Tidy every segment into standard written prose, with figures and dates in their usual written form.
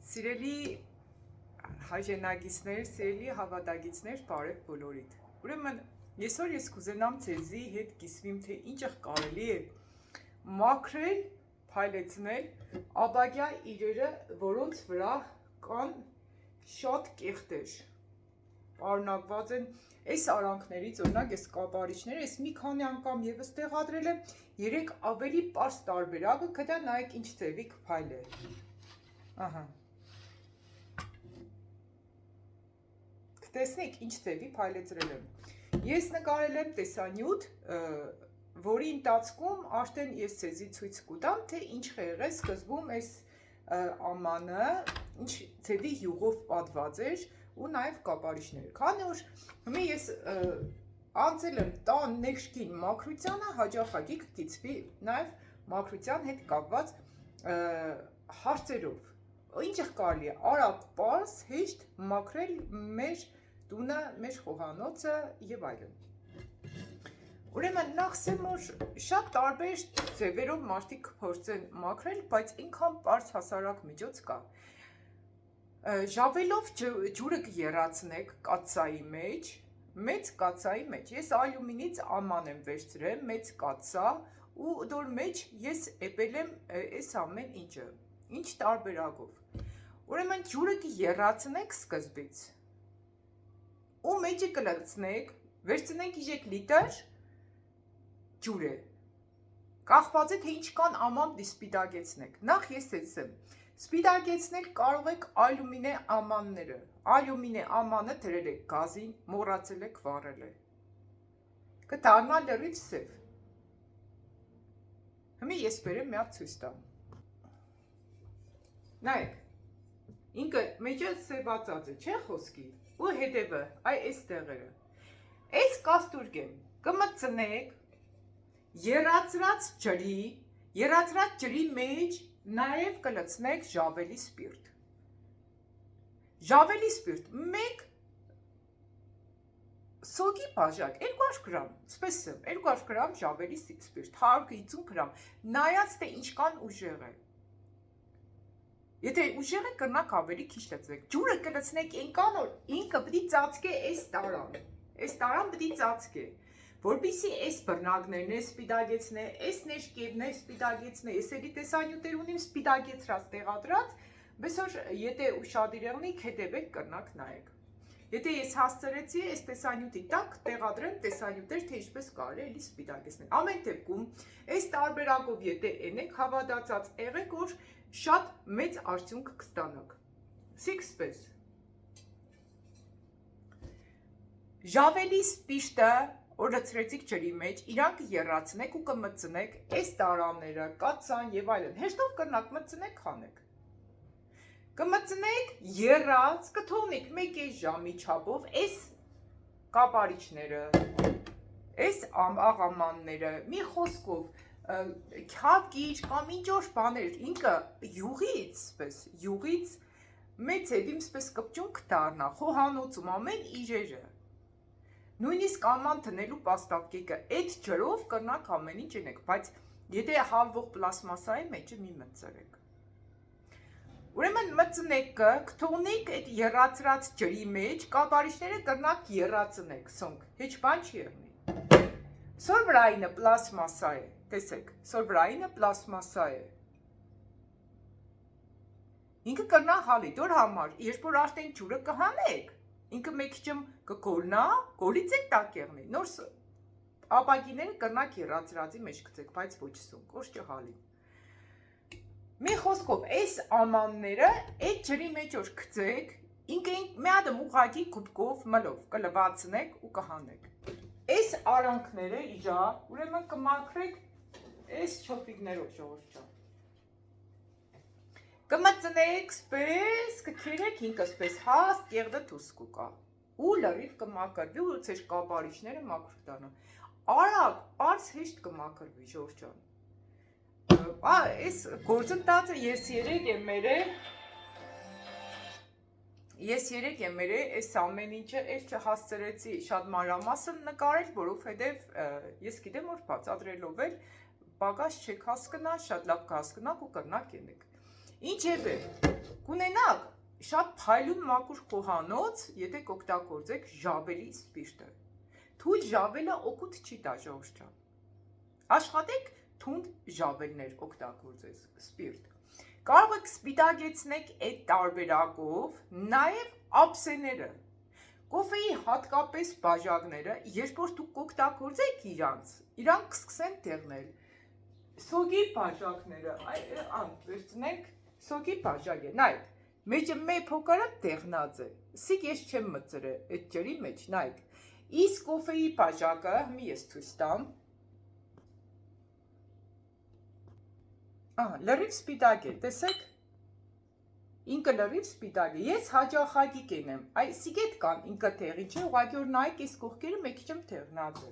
Սիրելի հաջենագիցներ, սիրելի հավատագիցներ, բարև բոլորիդ։ Ուրեմն, այսօր ես կուզենամ ձեզի հետ կիսվիմ, թե ինչ կարելի է մաքրել, փայլեցնել աբագյա իրերը, որոնց վրա կան շատ կեղտեր։ Պարունակված են այս արանքներից, օրինակ այս կապարիչները, ես մի քանի անգամ եւս տեղադրել եմ, 3 ավելի պարզ տարբերակը, կդա նայեք ինչ ձևի կփայլ է։ Ահա։ Տեսնեք ինչ ձևի փայլեցրել եմ։ Ես նկարել եմ տեսանյութ, որի ընթացքում արդեն ես ձեզի ցույց կտամ, թե ինչ եղել սկզբում այս ամանը, ինչ ձևի յուղով պատված էր ու նաև կապարիչները։ Քանի որ հիմա ես անցել եմ տան ներքին մաքրությանը, հաճախակի կգծվի նաև մաքրության հետ կապված հարցերով։ Ինչ կարելի է արագ, պարզ, հեշտ մաքրել մեր տունը, մեր խոհանոցը եւ այլն։ Ուրեմն նախսեմ որ շատ տարբեր ձևերով մարդիկ փորձեն մաքրել, բայց ինքան պարզ հասարակ միջոց կա։ Ժավելով ջուրը կեռացնեք կաթսայի մեջ, մեծ կաթսայի մեջ։ Ես ալյումինից աման եմ վերցրել, մեծ կաթսա, ու դոր մեջ ես էպել եմ այս ամեն ինչը։ Ինչ տարբերակով։ Ուրեմն ջուրը կեռացնեք սկզբից։ Ու մեջը կլցնեք, վերցնենք իժեք լիտր ջուր է։ Կախված է թե ինչքան աման դիսպիտակեցնեք։ Նախ ես ասեմ, սպիտակեցնել կարող եք ալյումինե ամանները։ Ալյումինե ամանը դրել եք գազին, մոռացել եք վառել է։ Կդառնա լրիվ սև։ Հիմա ես բերեմ մի հատ ցույց տամ։ Նայեք, ինքը մեջը սևացած է, չէ՞ խոսքի, ու հետևը, այ այս տեղերը։ Այս կաստուրգեն կմտցնեք եռացրած ջրի մեջ նաև կլցնեք ժավելի սպիրտ։ Ժավելի սպիրտ, 1 սոգի բաժակ, 200 գրամ, սպես եմ, 200 գրամ ժավելի սպիրտ, 150 գրամ, նայած թե ինչքան ուժեղ է։ Եթե ուժեղ է կրնակ ավելի քիչ լցնեք, ջուրը կլցնեք այնքան որ ինքը պիտի ծածկե այս տարան պիտի ծածկե, որպեսզի այս բռնակներն է սպիտակեցնե, այս ներքևն է սպիտակեցնե, ես էլի տեսանյութեր ունիմ սպիտակեցրած տեղադրած, բայց որ եթե ուշադիր եղնիք հետևեք կրնակ նայեք։ Եթե ես հասցրեցի այս տեսանյութի տակ տեղադրեմ տեսանյութեր, թե ինչպես կարելի է էլի սպիտակեցնել։ Ամեն դեպքում այս տարբերակով եթե ենեք հավատացած եղեք, որ շատ մեծ արդյունք կստանաք։ Սիքսպես։ Ժավելի սպիրտը, որ լցրեցիք ջրի մեջ, իրանք եռացնեք ու կմտցնեք այս տարաները, կաթսան եւ այլն։ Հեշտով կրնակ մտցնեք, խանեք։ Կմտցնեք եռած, կթողնեք 1 ժամի չափով այս կապարիչները, այս աղամանները, մի խոսքով քյավկիչ կամ ինչ-որ բաներ, ինքը յուղից մեծ հետիմ սպես կպճուն կդառնա, խոհանոցում ամեն իրերը, նույնիսկ աման տնելու պաստավկիկը, այդ ջրով կրնակ ամեն ինչ ենեք, բայց եթե հալվող պլասմասայի մեջը մի մտցրեք։ Ուրեմն մտցնեք կթողնեք այդ եռացրած ջրի մեջ, կապարիչները կրնակ եռացնեք, սոնք, հեչ բան չի եղնի։ Սորվրայինը պլասմասա է, տեսեք, սորվրայինը պլասմասա է։ Ինքը կրնա հալի, դոր համար, երբ որ արդեն ջուրը կհանեք, ինքը մեկ ճմ կգոլնա, գոլից եք տակ եղնի, նոր ապագիները կրնակ եռացրածի մեջ կծեք, բայց ոչ սոնք, ոչ չհալի։ Մի խոսքով, այս ամանները այդ ջրի մեջ որ գցեք, ինքը մի հատ ուղղակի կուպկով մլով կլվացնեք ու կհանեք։ Այս արանքները իջա, ուրեմն կմաքրեք այս չոպիկներով ժողովուրդ ջան։ Կմտցնեք սպես, կքերեք ինքը սպես հաստ կեղտը դուրս կուկա։ Ու լրիվ կմաքրվի ու ձեր կապարիչները մաքուր դառնան։ Արագ, պարզ հեշտ կմաքրվի ժողովուրդ ջան։ Այս գործընթացը ես 3 եմ մերել, այս ամեն ինչը ես չհասցրեցի շատ մանրամասն նկարել, որովհետև ես գիտեմ որ բացատրելով էլ պակաս չեք հասկնա, շատ լավ կհասկնաք ու կրնակ ենեք։ Ինչևէ, կունենաք շատ փայլուն մաքուր խոհանոց, եթե կօգտագործեք ժավելի սպիրտը։ Թույլ ժավելը օգուտ չի տա ժողովուրդ ջան։ Աշխատեք թունդ ժավելներ օգտագործես սպիրտ։ Կարող եք սպիտակեցնեք այդ տարբերակով նաև ափսեները։ Կոֆեի հատկապես բաժակները, երբ որ դուք կօգտագործեք իրանք կսկսեն դեղնել։ Սոգի բաժակները, վերցնենք սոգի բաժակը, նայեք, մեջը մի փոքրը դեղնած է։ Սիկ ես չեմ մտցրել այդ ջրի մեջ, նայեք։ Իսկ կոֆեի բաժակը, մի ես ցույց տամ։ Լրիվ սպիտակ է, տեսեք։ Ինքը լրիվ սպիտակ է։ Ես հաճախակի կենեմ։ Սիգետ կան ինքը թեղի չէ, ուղղակի որ նայեք այս կողքերը մեկ չեմ թեղնած է։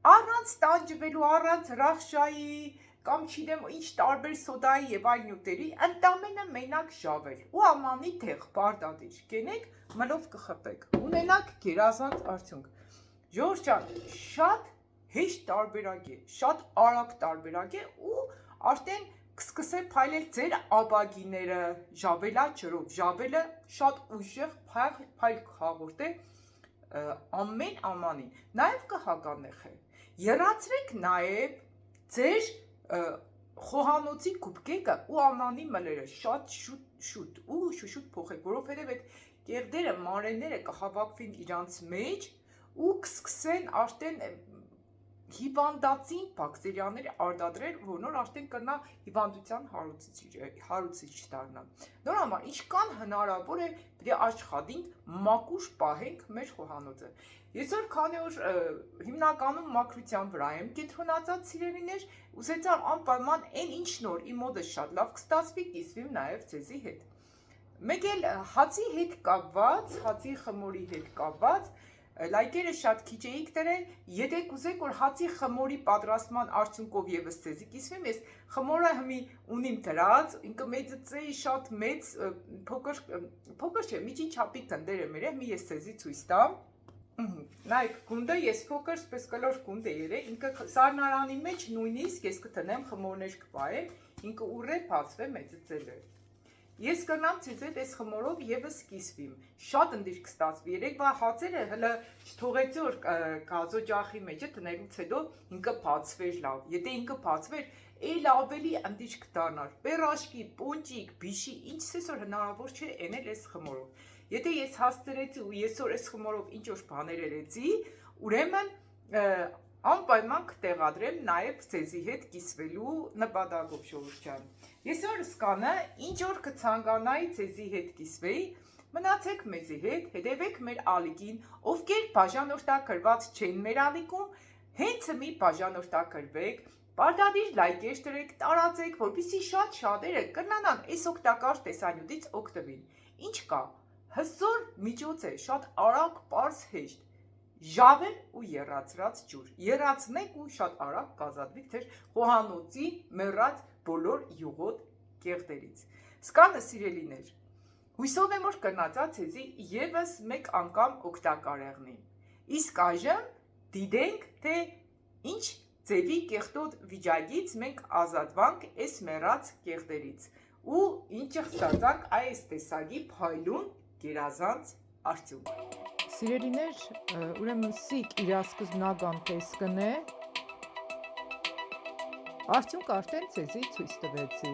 Առանց տանջվելու, առանց ռախշայի կամ չգիտեմ ինչ տարբեր սոդայի եւ այլ նյութերի, ընդամենը մենակ ժավել ու ամանի թեղ բարդադիր կենեք, մլով կխփեք։ Ունենաք գերազանց արդյունք։ Ժողովուրդ ջան, շատ հեշտ տարբերակ է, շատ արագ տարբերակ է ու արդեն կսկսե փայլել ձեր աբագիները ժավելա ջրով։ Ժավելը շատ ուժեղ փայլ կհաղորդե ամեն ամանին։ Նաև կհականեխե։ Եռացրեք նաև ձեր խոհանոցի կուպկեկը ու ամանի մլերը շատ շուտ փոխեք, որովհետև այդ կեղդերը, մանրէները կհավաքվին իրանց մեջ ու կսկսեն արդեն հիվանդացին բակտերիաներ արտադրել, որոնց արդեն կնա հիվանդության հարուցիչ դառնա։ Նոր համար, ինչքան հնարավոր է պետք է աշխատենք մաքուր պահենք մեր խոհանոցը։ Այսօր քանի որ հիմնականում մաքրության վրա եմ կենտրոնացած սիրելիներ, ուզեցա անպայման այն ինչ նոր իմ մոտը շատ լավ կստացվի, կիսվի նաև ձեզի հետ։ Մեկ էլ հացի հետ կապված, հացի խմորի հետ կապված լայքերը շատ քիչ էիք դրել, եթե կուզեք որ հացի խմորի պատրաստման արդյունքով եւս ձեզի կիսվեմ, ես խմորը հիմի ունիմ դրած, ինքը մեծացեի շատ մեծ, փոքր չէ, միջին չափի թնդեր եմ երեք, մի ես ձեզի ցույց տամ։ Նայեք, գունդը ես փոքր, սպես կլոր գունդ է երեք, ինքը սառնարանի մեջ նույնիսկ ես կտնեմ խմորներ կպահեմ, ինքը ուռ է բացվե մեծացել է։ Ես կնամ ցեզ հետ այս խմորով եւս կիսվիմ։ Շատ ընդիր կստացվի։ Երեկվա հացերը հələ չթողեցի որ գազօջախի մեջ է տնելուց հետո ինքը բացվեր լավ։ Եթե ինքը բացվեր, այլ ավելի ընդիր կդառնար։ Պերաշկի, պոնճիկ, բիշի, ինչ այսօր հնարավոր չէ էնել այս խմորով։ Եթե ես հասցրեցի ու այսօր այս խմորով ինչ որ բաներ երեցի, ուրեմն անպայման կտեղադրեմ նաև ձեզի հետ կիսվելու նպատակով ժողովուրդ ջան։ Այսօր սկանը ինչ որ կցանկանայի ձեզի հետ կիսվեի, մնացեք մեզի հետ, հետևեք մեր ալիքին, ովքեր բաժանորդակրված չեն մեր ալիքում, հենց մի բաժանորդակրվեք, պարտադիր լայքեր դրեք, տարածեք, որպեսզի շատ շատերը կնանան այս օգտակար տեսանյութից օգտվին։ Ինչ կա, հզոր միջոց է, շատ արագ, պարզ, հեշտ։ Ժավել ու եռացրած ջուր։ Եռացնեք ու շատ արագ կազատվեք ձեր խոհանոցի մեռած բոլոր յուղոտ կեղտերից։ Սկանը սիրելիներ, հույսով եմ որ կնացա ցեզի եւս մեկ անգամ օգտակար եղնի։ Իսկ այժմ դիտենք, թե ինչ ձևի կեղտոտ վիճակից մենք ազատվանք այս մեռած կեղտերից ու ինչը ստացանք այս տեսակի փայլուն գերազանց արդյունք։ Սիրելիներ, ուրեմն սիկ իր սկզբնական տեսքն է, արդյունք արդեն ցեզի ցույց տվեցի։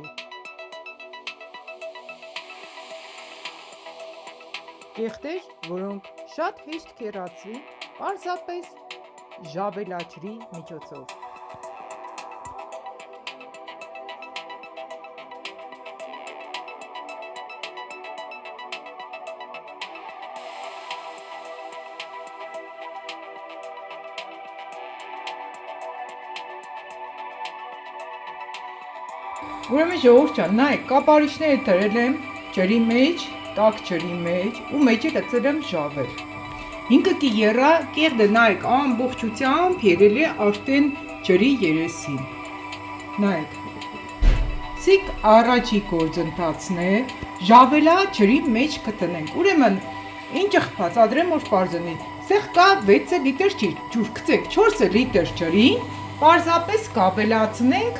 Կեղտեր, որոնք շատ հեշտ կերացվին, պարզապես ժավելաճրի միջոցով։ Ուրեմն ժողովուրդ ջան, նայեք, կապարիչները դրել եմ ջրի մեջ, տաք ջրի մեջ ու մեջը լցրել եմ ժավել։ Ինքը կիերա կեղտը նայեք ամբողջությամբ երել է արդեն ջրի երեսին։ Նայեք։ Սիկ առաջի գործընթացն է, ժավելա ջրի մեջ կտնենք։ Ուրեմն ինչը բացատրեմ որ բարձնի։ Սեղ կա 6 լիտր ջուր, գցեք 4 լիտր ջրին, պարզապես կապելացնենք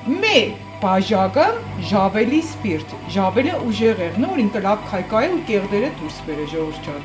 1 բաժակը ժավելի սպիրտ, ժավելը ուժեղ եղնոր ինքը լավ քայքայ ու կեղդերը դուրս բերե ժողովուրդ ջան։